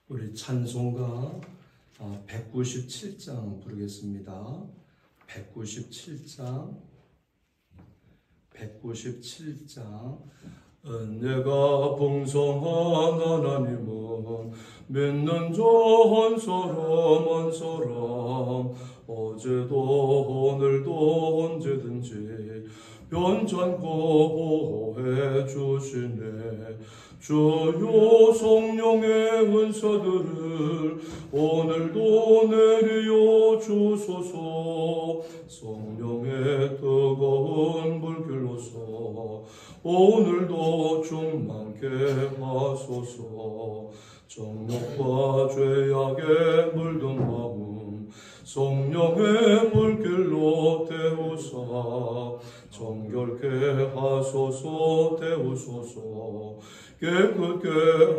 우리 찬송가 197장 부르겠습니다. 197장 은혜가 풍성한 하나님은 믿는 자 한 사람 어제도 오늘도 언제든지 변찮고 보호해 주시네. 주여 성령의 은사들을 오늘도 내려 주소서. 성령의 뜨거운 불길로서 오늘도 충만케 하소서. 정욕과 죄악에 물든 마음 성령의 불길로 태우사 정결케 하소서. 태우소서. 깨끗게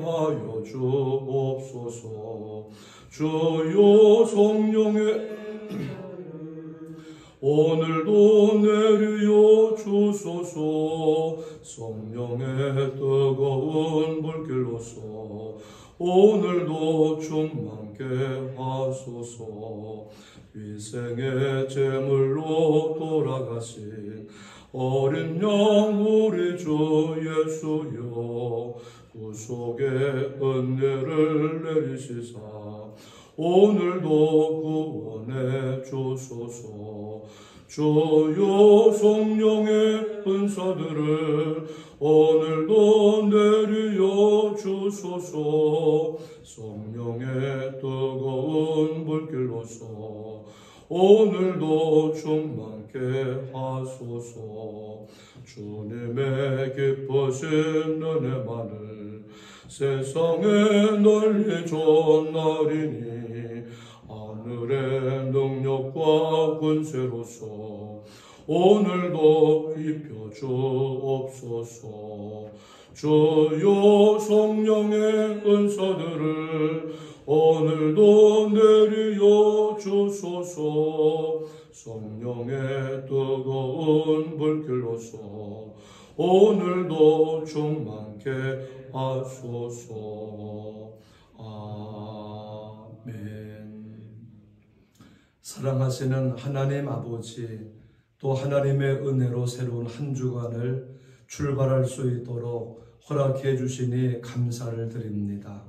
하여 주옵소서. 주여 성령의 오늘도 내려 주소서. 성령의 뜨거운 불길로서 오늘도 충만케 하소서. 위생의 제물로 돌아가신 어린 양 우리 주 예수여 구속의 은혜를 내리시사 오늘도 구원해 주소서. 주여 성령의 은사들을 오늘도 내려 주소서. 성령의 뜨거운 불길로서 오늘도 충만케 하소서. 주님의 기쁘신 은혜만을 세상에 널리 전하리니 하늘의 능력과 권세로서 오늘도 입혀 주옵소서. 주여 성령의 은사들을 오늘도 내려 주소서. 성령의 뜨거운 불길로서 오늘도 충만케 하소서. 아멘. 사랑하시는 하나님 아버지, 또 하나님의 은혜로 새로운 한 주간을 출발할 수 있도록 허락해 주시니 감사를 드립니다.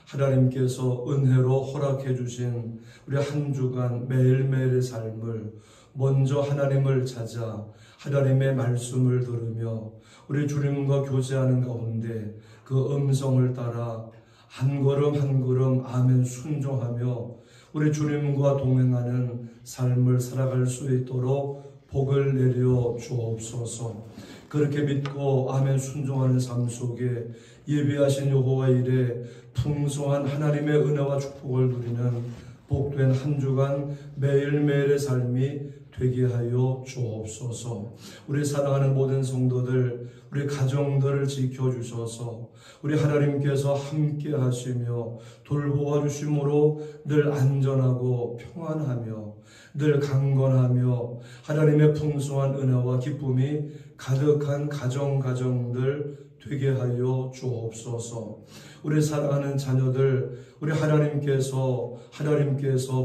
하나님께서 은혜로 허락해 주신 우리 한 주간 매일매일의 삶을 먼저 하나님을 찾아 하나님의 말씀을 들으며 우리 주님과 교제하는 가운데 그 음성을 따라 한 걸음 한 걸음 아멘 순종하며 우리 주님과 동행하는 삶을 살아갈 수 있도록 복을 내려 주옵소서. 그렇게 믿고 아멘 순종하는 삶 속에 예비하신 여호와 일에 풍성한 하나님의 은혜와 축복을 누리는 복된 한 주간 매일매일의 삶이 되게 하여 주옵소서. 우리 사랑하는 모든 성도들, 우리 가정들을 지켜주셔서 우리 하나님께서 함께 하시며 돌보아 주심으로 늘 안전하고 평안하며 늘 강건하며 하나님의 풍성한 은혜와 기쁨이 가득한 가정들 되게 하여 주옵소서. 우리 사랑하는 자녀들, 우리 하나님께서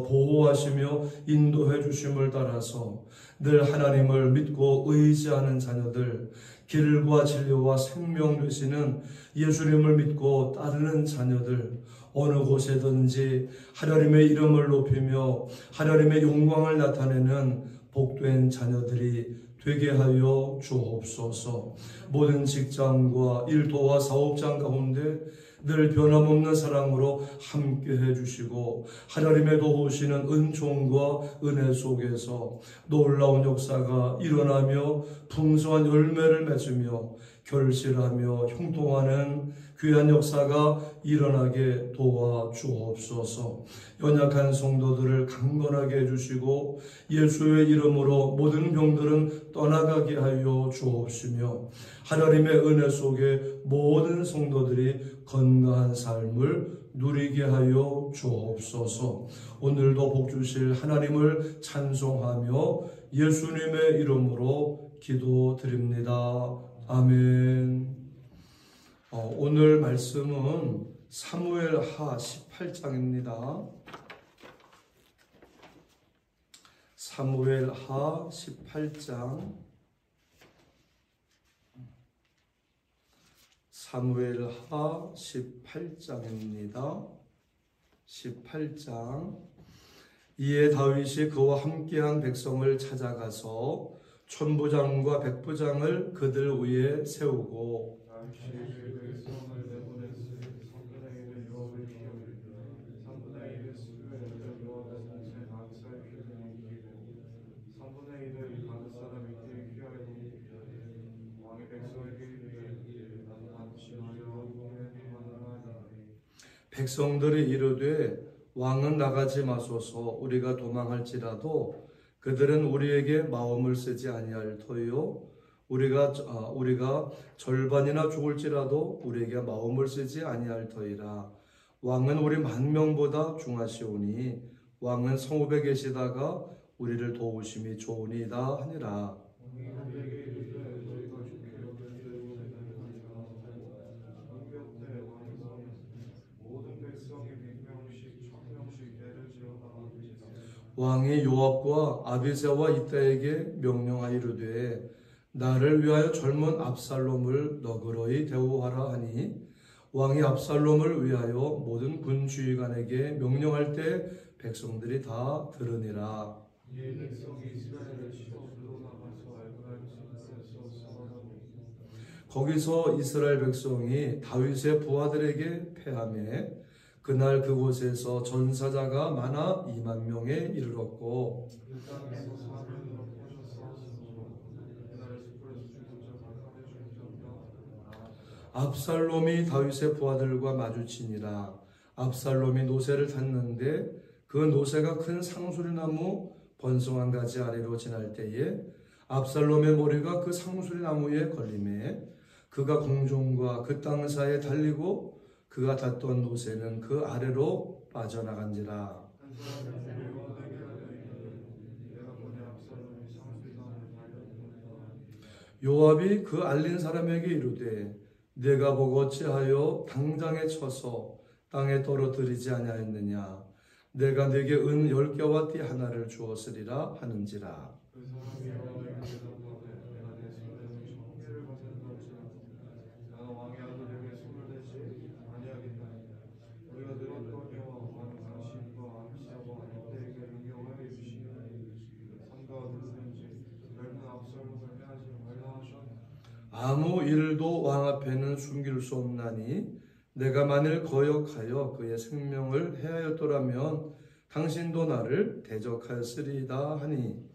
보호하시며 인도해 주심을 따라서 늘 하나님을 믿고 의지하는 자녀들, 길과 진리와 생명 되시는 예수님을 믿고 따르는 자녀들, 어느 곳에든지 하나님의 이름을 높이며 하나님의 영광을 나타내는 복된 자녀들이 되게 하여 주옵소서. 모든 직장과 일터와 사업장 가운데 늘 변함없는 사랑으로 함께 해주시고 하나님의 도우시는 은총과 은혜 속에서 놀라운 역사가 일어나며 풍성한 열매를 맺으며 결실하며 형통하는 귀한 역사가 일어나게 도와주옵소서. 연약한 성도들을 강건하게 해주시고 예수의 이름으로 모든 병들은 떠나가게 하여 주옵시며 하나님의 은혜 속에 모든 성도들이 건강한 삶을 누리게 하여 주옵소서. 오늘도 복 주실 하나님을 찬송하며 예수님의 이름으로 기도드립니다. 아멘. 오늘 말씀은 사무엘하 18장입니다. 사무엘하 18장. 사무엘하 18장입니다. 18장. 이에 다윗이 그와 함께한 백성을 찾아가서 천부장과 백부장을 그들 위에 세우고 백성들이 이르되 왕은 나가지 마소서. 우리가 도망할지라도 그들은 우리에게 마음을 쓰지 아니할 터이요 우리가 절반이나 죽을지라도 우리에게 마음을 쓰지 아니할 터이라. 왕은 우리 만명보다 중하시오니 왕은 성읍에 계시다가 우리를 도우심이 좋으니이다 하니라. 왕이 요압과 아비새와 이따에게 명령하이르되 나를 위하여 젊은 압살롬을 너그러이 대우하라 하니 왕이 압살롬을 위하여 모든 군주의관에게 명령할 때 백성들이 다 들으니라. 거기서 이스라엘 백성이 다윗의 부하들에게 패하매 그날 그곳에서 전사자가 많아 2만 명에 이르렀고 압살롬이 다윗의 부하들과 마주치니라. 압살롬이 노새를 탔는데 그 노새가 큰 상수리나무 번성한 가지 아래로 지날 때에 압살롬의 머리가 그 상수리나무에 걸리매 그가 공중과 그 땅 사이에 달리고 그가 탔던 노새는 그 아래로 빠져나간지라. 요압이 그 알린 사람에게 이르되 내가 보고 어찌하여 당장에 쳐서 땅에 떨어뜨리지 아니하였느냐. 내가 네게 은 10개와 띠 하나를 주었으리라 하는지라. 아무 일도 왕 앞에는 숨길 수 없나니 내가 만일 거역하여 그의 생명을 해하였더라면 당신도 나를 대적하였으리이다 하니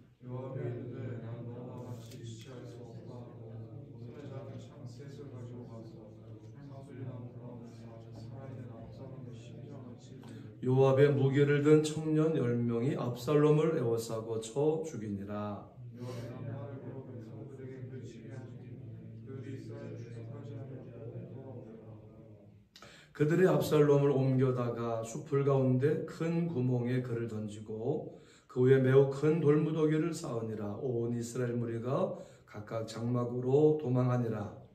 요압의 무기를 든 청년 10명이 압살롬을 에워싸고 쳐 죽이니라. 그들이 압살롬을 옮겨다가 숲을 가운데 큰 구멍에 그를 던지고 그 위에 매우 큰 돌무더기를 쌓으니라. 온 이스라엘 무리가 각각 장막으로 도망하니라.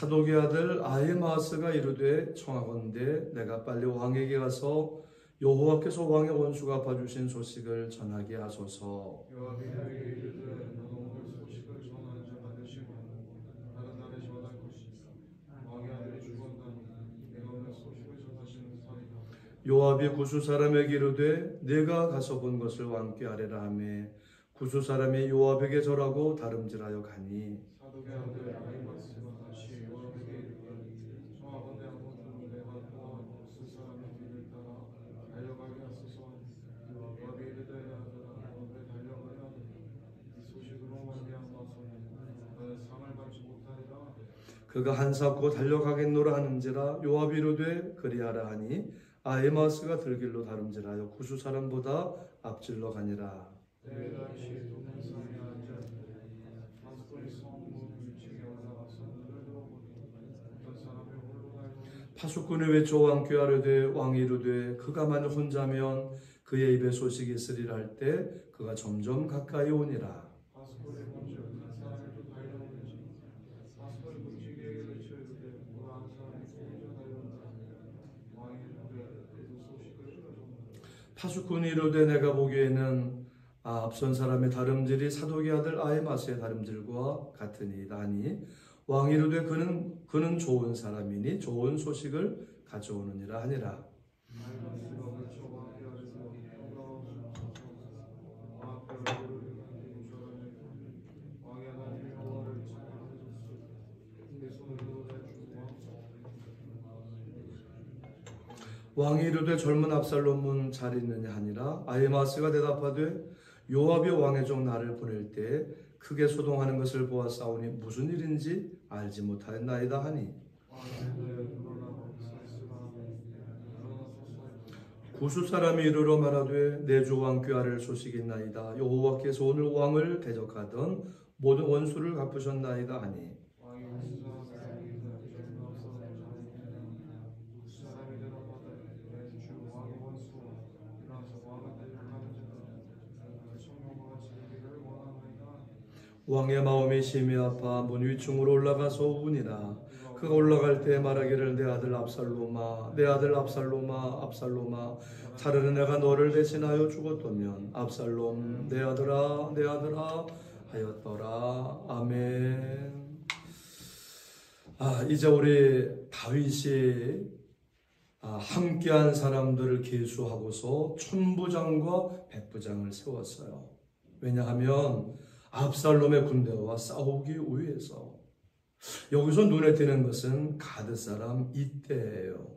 사독의 아들 아히마아스가 이르되 청하건대 내가 빨리 왕에게 가서 여호와께서 왕의 원수 갚아주신 소식을 전하게 하소서. 요압이 구스 사람에게 이르되 내가 가서 본 것을 왕께 아뢰라 하매 구스 사람이 요압에게 절하고 다름질하여 가니 그가 한사코 달려가겠노라 하는지라. 요압이 이르되 그리하라 하니 아히마아스가 들길로 다름질하여 구스 사람보다 앞질러 가니라. 파수꾼이 외쳐 왕 꾀하려되 왕이 이르되 그가 만일 혼자면 그의 입에 소식이 있으리라 할 때 그가 점점 가까이 오니라. 파수꾼이 이르되 내가 보기에는 앞선 사람의 다름질이 사독의 아들 아히마스의 다름질과 같으니이다 하니 왕이 이르되 그는 좋은 사람이니 좋은 소식을 가져오느니라 하니라. 왕이 이르되 젊은 압살롬은 잘 있느냐 하니라. 아히마스가 대답하되 요압이 왕의 종 나를 보낼 때 크게 소동하는 것을 보았사오니 무슨 일인지 알지 못하였나이다 하니 구수 사람이 이르러 말하되 내 주 왕 꾀하를 소식이 있나이다. 여호와께서 오늘 왕을 대적하던 모든 원수를 갚으셨나이다 하니 왕의 마음이 심히 아파 문 위층으로 올라가서 우니라. 그가 올라갈 때 말하기를 내 아들 압살롬아 내 아들 압살롬아 압살롬아 차라리 내가 너를 대신하여 죽었다면 압살롬 내 아들아 내 아들아 하였더라. 아멘. 이제 우리 다윗이 함께한 사람들을 계수하고서 천부장과 백부장을 세웠어요. 왜냐하면 압살롬의 군대와 싸우기 위해서. 여기서 눈에 띄는 것은 가드 사람 이때예요.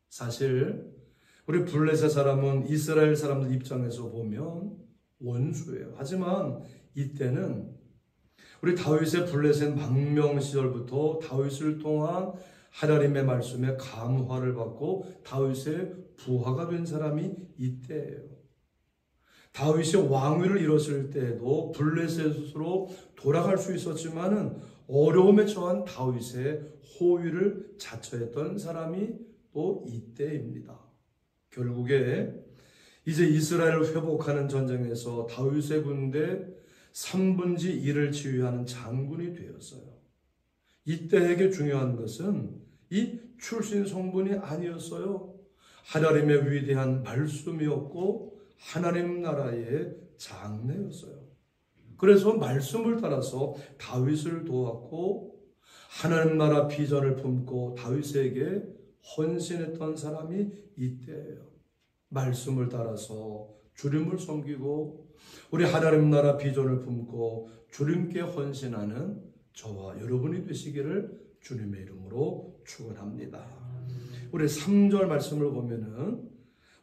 사실 우리 블레셋 사람은 이스라엘 사람들 입장에서 보면 원수예요. 하지만 이때는 우리 다윗의 블레셋 망명 시절부터 다윗을 통한 하나님의 말씀에 감화를 받고 다윗의 부하가 된 사람이 이때예요. 다윗이 왕위를 잃었을 때에도 블레셋으로 돌아갈 수 있었지만은 어려움에 처한 다윗의 호위를 자처했던 사람이 또 이때입니다. 결국에 이제 이스라엘을 회복하는 전쟁에서 다윗의 군대 3분의 1을 지휘하는 장군이 되었어요. 이때에게 중요한 것은 이 출신 성분이 아니었어요. 하나님의 위대한 말씀이었고 하나님 나라의 장래였어요. 그래서 말씀을 따라서 다윗을 도왔고 하나님 나라 비전을 품고 다윗에게 헌신했던 사람이 이때예요. 말씀을 따라서 주님을 섬기고 우리 하나님 나라 비전을 품고 주님께 헌신하는 저와 여러분이 되시기를 주님의 이름으로 축원합니다. 우리 3절 말씀을 보면은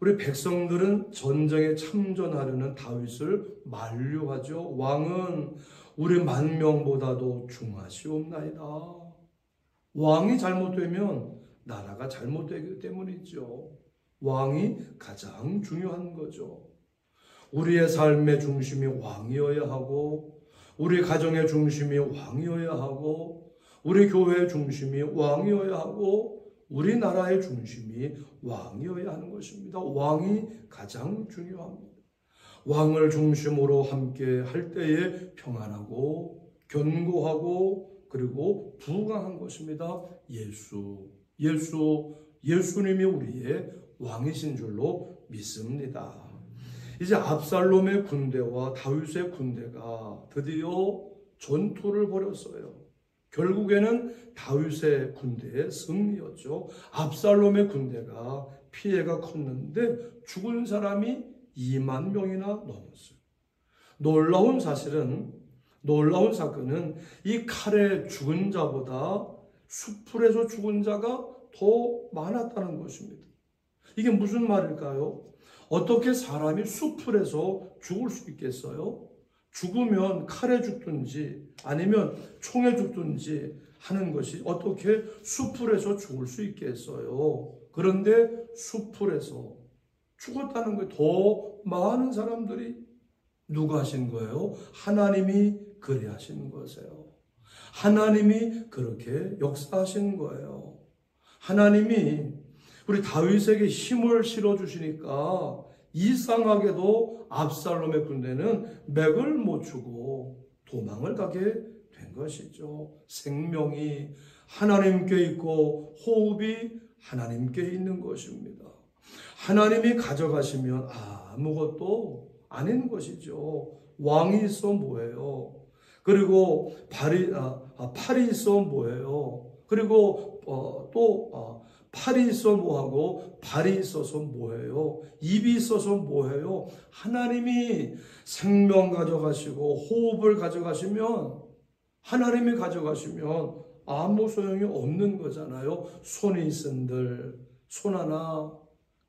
우리 백성들은 전쟁에 참전하려는 다윗을 만류하죠. 왕은 우리 만명보다도 중하시옵나이다. 왕이 잘못되면 나라가 잘못되기 때문이죠. 왕이 가장 중요한 거죠. 우리의 삶의 중심이 왕이어야 하고 우리 가정의 중심이 왕이어야 하고 우리 교회의 중심이 왕이어야 하고 우리나라의 중심이 왕이어야 하는 것입니다. 왕이 가장 중요합니다. 왕을 중심으로 함께 할 때에 평안하고 견고하고 그리고 부강한 것입니다. 예수님이 우리의 왕이신 줄로 믿습니다. 이제 압살롬의 군대와 다윗의 군대가 드디어 전투를 벌였어요. 결국에는 다윗의 군대의 승리였죠. 압살롬의 군대가 피해가 컸는데 죽은 사람이 2만 명이나 넘었어요. 놀라운 사건은 이 칼에 죽은 자보다 수풀에서 죽은 자가 더 많았다는 것입니다. 이게 무슨 말일까요? 어떻게 사람이 수풀에서 죽을 수 있겠어요? 죽으면 칼에 죽든지 아니면 총에 죽든지 하는 것이 어떻게 수풀에서 죽을 수 있겠어요? 그런데 수풀에서 죽었다는 거예요. 더 많은 사람들이 누가 하신 거예요? 하나님이 그리 하신 거세요. 하나님이 그렇게 역사하신 거예요. 하나님이 우리 다윗에게 힘을 실어주시니까 이상하게도 압살롬의 군대는 맥을 못 추고 도망을 가게 된 것이죠. 생명이 하나님께 있고 호흡이 하나님께 있는 것입니다. 하나님이 가져가시면 아무것도 아닌 것이죠. 왕이 있어 뭐예요? 그리고 팔이 있어 뭐예요? 그리고 팔이 있어 뭐하고 발이 있어서 뭐해요? 입이 있어서 뭐해요? 하나님이 생명 가져가시고 호흡을 가져가시면, 하나님이 가져가시면 아무 소용이 없는 거잖아요. 손이 있은들 손 하나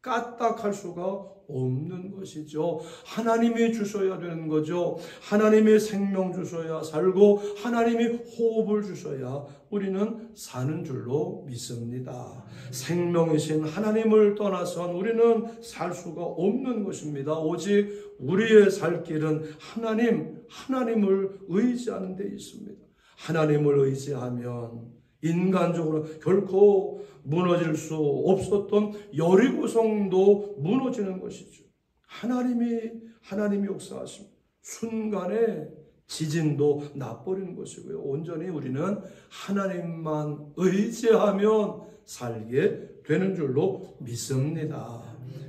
까딱할 수가 없는 것이죠. 하나님이 주셔야 되는 거죠. 하나님이 생명 주셔야 살고 하나님이 호흡을 주셔야 우리는 사는 줄로 믿습니다. 생명이신 하나님을 떠나선 우리는 살 수가 없는 것입니다. 오직 우리의 살 길은 하나님을 의지하는 데 있습니다. 하나님을 의지하면 인간적으로 결코 무너질 수 없었던 여리고성도 무너지는 것이죠. 하나님이 역사하십니다. 순간에 지진도 나버리는 것이고요. 온전히 우리는 하나님만 의지하면 살게 되는 줄로 믿습니다.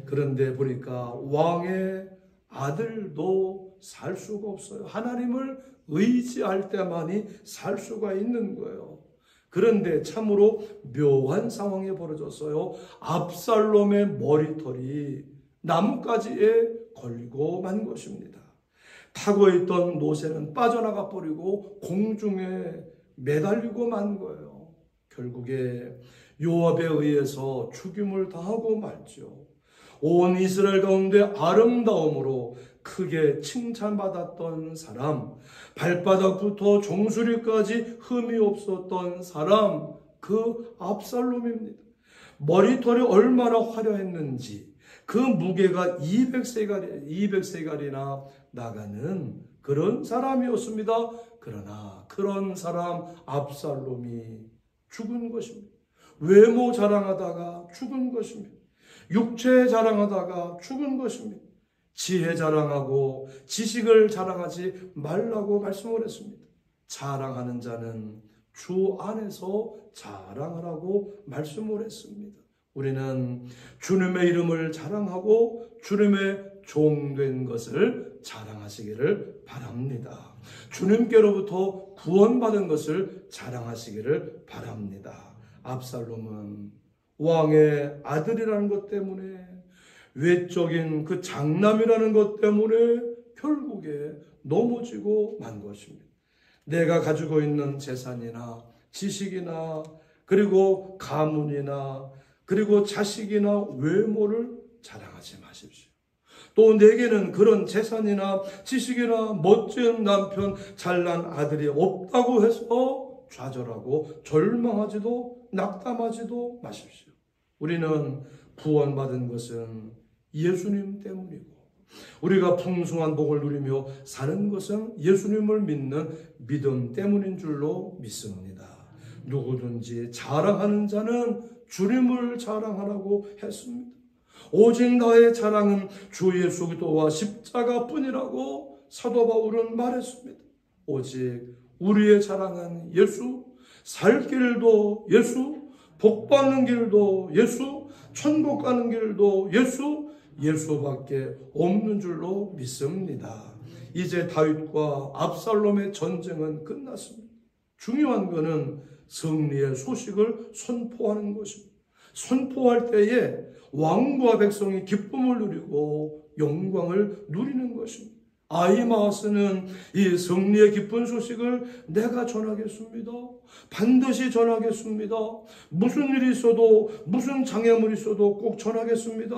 그런데 보니까 왕의 아들도 살 수가 없어요. 하나님을 의지할 때만이 살 수가 있는 거예요. 그런데 참으로 묘한 상황이 벌어졌어요. 압살롬의 머리털이 나뭇가지에 걸리고 만 것입니다. 타고 있던 노새는 빠져나가 버리고 공중에 매달리고 만 거예요. 결국에 요압에 의해서 죽임을 당하고 말죠. 온 이스라엘 가운데 아름다움으로 크게 칭찬받았던 사람, 발바닥부터 종수리까지 흠이 없었던 사람, 그 압살롬입니다. 머리털이 얼마나 화려했는지 그 무게가 200세갈이나 나가는 그런 사람이었습니다. 그러나 그런 사람 압살롬이 죽은 것입니다. 외모 자랑하다가 죽은 것입니다. 육체 자랑하다가 죽은 것입니다. 지혜 자랑하고 지식을 자랑하지 말라고 말씀을 했습니다. 자랑하는 자는 주 안에서 자랑하라고 말씀을 했습니다. 우리는 주님의 이름을 자랑하고 주님의 종된 것을 자랑하시기를 바랍니다. 주님께로부터 구원받은 것을 자랑하시기를 바랍니다. 압살롬은 왕의 아들이라는 것 때문에, 외적인 그 장남이라는 것 때문에 결국에 넘어지고 만 것입니다. 내가 가지고 있는 재산이나 지식이나 그리고 가문이나 그리고 자식이나 외모를 자랑하지 마십시오. 또 내게는 그런 재산이나 지식이나 멋진 남편, 잘난 아들이 없다고 해서 좌절하고 절망하지도 낙담하지도 마십시오. 우리는 구원받은 것은 예수님 때문이고 우리가 풍성한 복을 누리며 사는 것은 예수님을 믿는 믿음 때문인 줄로 믿습니다. 누구든지 자랑하는 자는 주님을 자랑하라고 했습니다. 오직 나의 자랑은 주 예수 그리스도와 십자가뿐이라고 사도 바울은 말했습니다. 오직 우리의 자랑은 예수, 살 길도 예수, 복 받는 길도 예수, 천국 가는 길도 예수밖에 없는 줄로 믿습니다. 이제 다윗과 압살롬의 전쟁은 끝났습니다. 중요한 것은 승리의 소식을 선포하는 것입니다. 선포할 때에 왕과 백성이 기쁨을 누리고 영광을 누리는 것입니다. 아히마아스는 이 승리의 기쁜 소식을 내가 전하겠습니다. 반드시 전하겠습니다. 무슨 일이 있어도 무슨 장애물이 있어도 꼭 전하겠습니다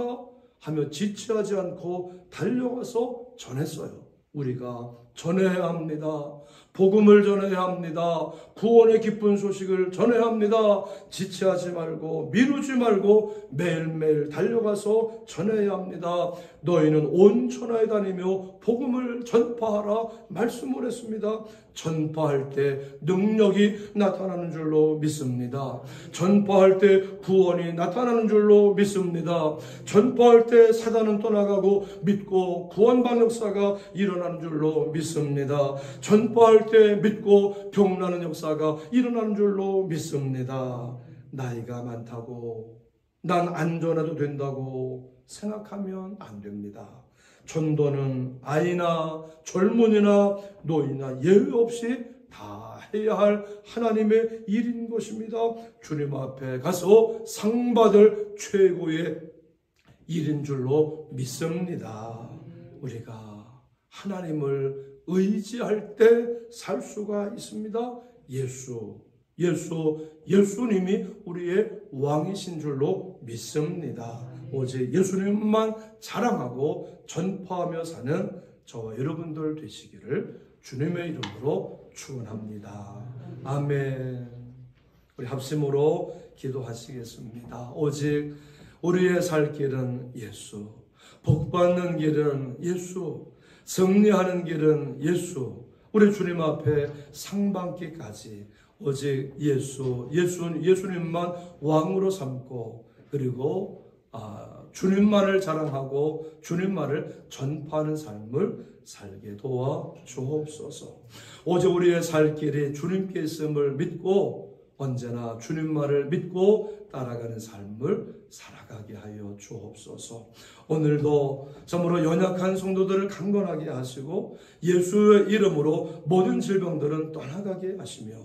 하며 지체하지 않고 달려가서 전했어요. 우리가 전해야 합니다. 복음을 전해야 합니다. 구원의 기쁜 소식을 전해야 합니다. 지체하지 말고 미루지 말고 매일매일 달려가서 전해야 합니다. 너희는 온 천하에 다니며 복음을 전파하라 말씀을 했습니다. 전파할 때 능력이 나타나는 줄로 믿습니다. 전파할 때 구원이 나타나는 줄로 믿습니다. 전파할 때 사단은 떠나가고 믿고 구원받는 역사가 일어나는 줄로 믿습니다. 전파할 때 믿고 병나는 역사가 일어나는 줄로 믿습니다. 나이가 많다고 난 안전해도 된다고 생각하면 안 됩니다. 전도는 아이나 젊은이나 노인이나 예외 없이 다 해야 할 하나님의 일인 것입니다. 주님 앞에 가서 상 받을 최고의 일인 줄로 믿습니다. 우리가 하나님을 의지할 때 살 수가 있습니다. 예수님이 우리의 왕이신 줄로 믿습니다. 오직 예수님만 자랑하고 전파하며 사는 저와 여러분들 되시기를 주님의 이름으로 축원합니다. 아멘. 우리 합심으로 기도하시겠습니다. 오직 우리의 살 길은 예수, 복받는 길은 예수, 승리하는 길은 우리 주님 앞에 상반기까지 오직 예수님만 왕으로 삼고 그리고 주님만을 자랑하고 주님만을 전파하는 삶을 살게 도와 주옵소서. 오직 우리의 살 길이 주님께 있음을 믿고 언제나 주님만을 믿고 따라가는 삶을 살아가게 하여 주옵소서. 오늘도 참으로 연약한 성도들을 강건하게 하시고 예수의 이름으로 모든 질병들은 떠나가게 하시며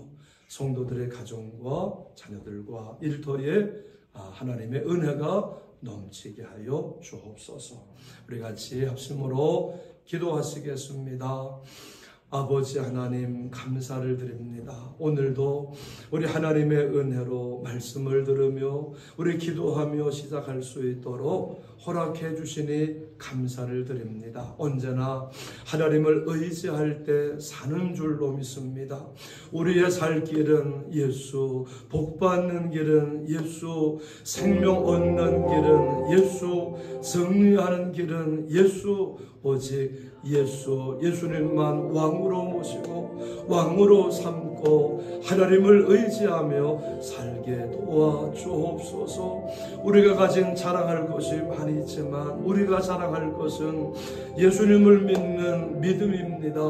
성도들의 가정과 자녀들과 일터에 하나님의 은혜가 넘치게 하여 주옵소서. 우리 같이 합심으로 기도하시겠습니다. 아버지 하나님 감사를 드립니다. 오늘도 우리 하나님의 은혜로 말씀을 들으며 우리 기도하며 시작할 수 있도록 허락해 주시니 감사를 드립니다. 언제나 하나님을 의지할 때 사는 줄로 믿습니다. 우리의 살 길은 예수, 복받는 길은 예수, 생명 얻는 길은 예수, 승리하는 길은 예수, 오직 예수님만 왕으로 모시고 왕으로 삼고 하나님을 의지하며 살게 도와 주옵소서. 우리가 가진 자랑할 것이 많이 있지만 우리가 자랑할 것은 예수님을 믿는 믿음입니다.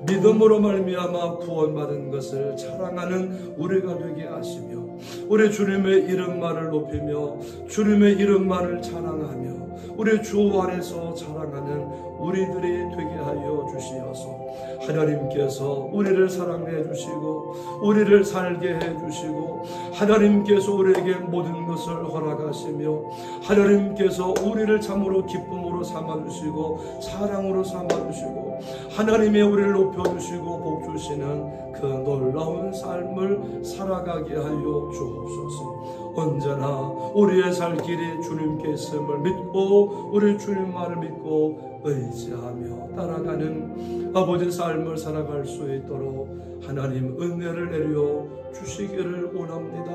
믿음으로 말미암아 구원받은 것을 자랑하는 우리가 되게 하시며 우리 주님의 이름만을 높이며 주님의 이름만을 자랑하며 우리 주 안에서 자랑하는 우리들이 되게 하여 주시어서 하나님께서 우리를 사랑해 주시고 우리를 살게 해 주시고 하나님께서 우리에게 모든 것을 허락하시며 하나님께서 우리를 참으로 기쁨으로 삼아주시고 사랑으로 삼아주시고 하나님의 우리를 높여주시고 복주시는 그 놀라운 삶을 살아가게 하여 주옵소서. 언제나 우리의 살 길이 주님께 있음을 믿고 우리 주님만을 믿고 의지하며 따라가는 아버지 삶을 살아갈 수 있도록 하나님 은혜를 내려 주시기를 원합니다.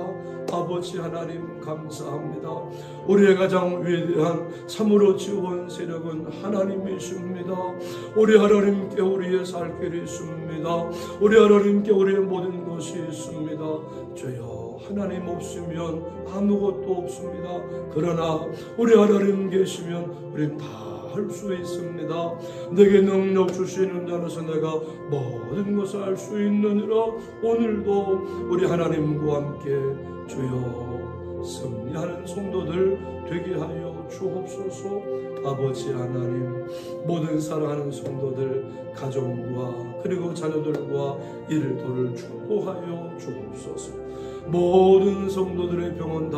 아버지 하나님 감사합니다. 우리의 가장 위대한 참으로 지원 세력은 하나님이십니다. 우리 하나님께 우리의 살 길이 있습니다. 우리 하나님께 우리의 모든 것이 있습니다. 주여 하나님 없으면 아무것도 없습니다. 그러나 우리 하나님 계시면 우리는 다 할 수 있습니다. 내게 능력 주시는 자로서 내가 모든 것을 할 수 있느니라. 오늘도 우리 하나님과 함께 주여 승리하는 성도들 되게 하여 주옵소서. 아버지 하나님 모든 사랑하는 성도들 가정과 그리고 자녀들과 일터를 축복하여 주옵소서. 모든 성도들의 병은 다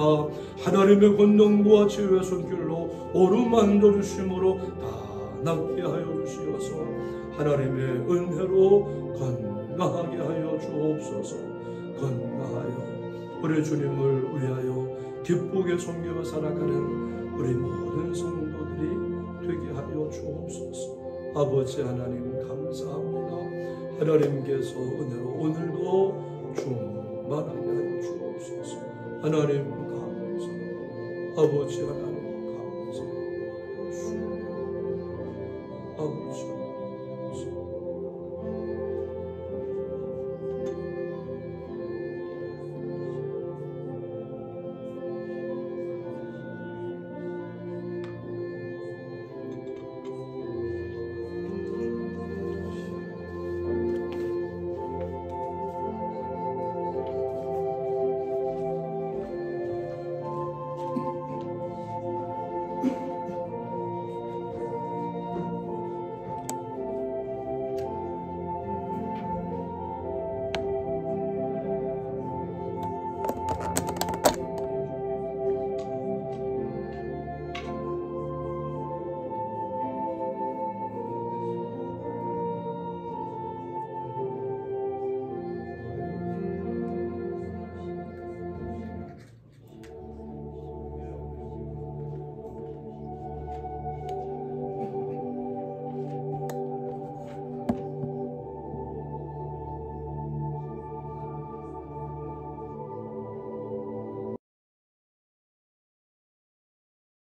하나님의 권능과 지혜의 손길로 어루만져 주심으로 다 낫게 하여 주시어서 하나님의 은혜로 건강하게 하여 주옵소서. 건강하여 우리 주님을 위하여 기쁘게 섬겨 살아가는 우리 모든 성도들이 되게 하여 주옵소서. 아버지 하나님 감사합니다. 하나님께서 은혜로 오늘도 충만하게 하여 주옵소서. 하나님 감사합니다. 아버지 하나님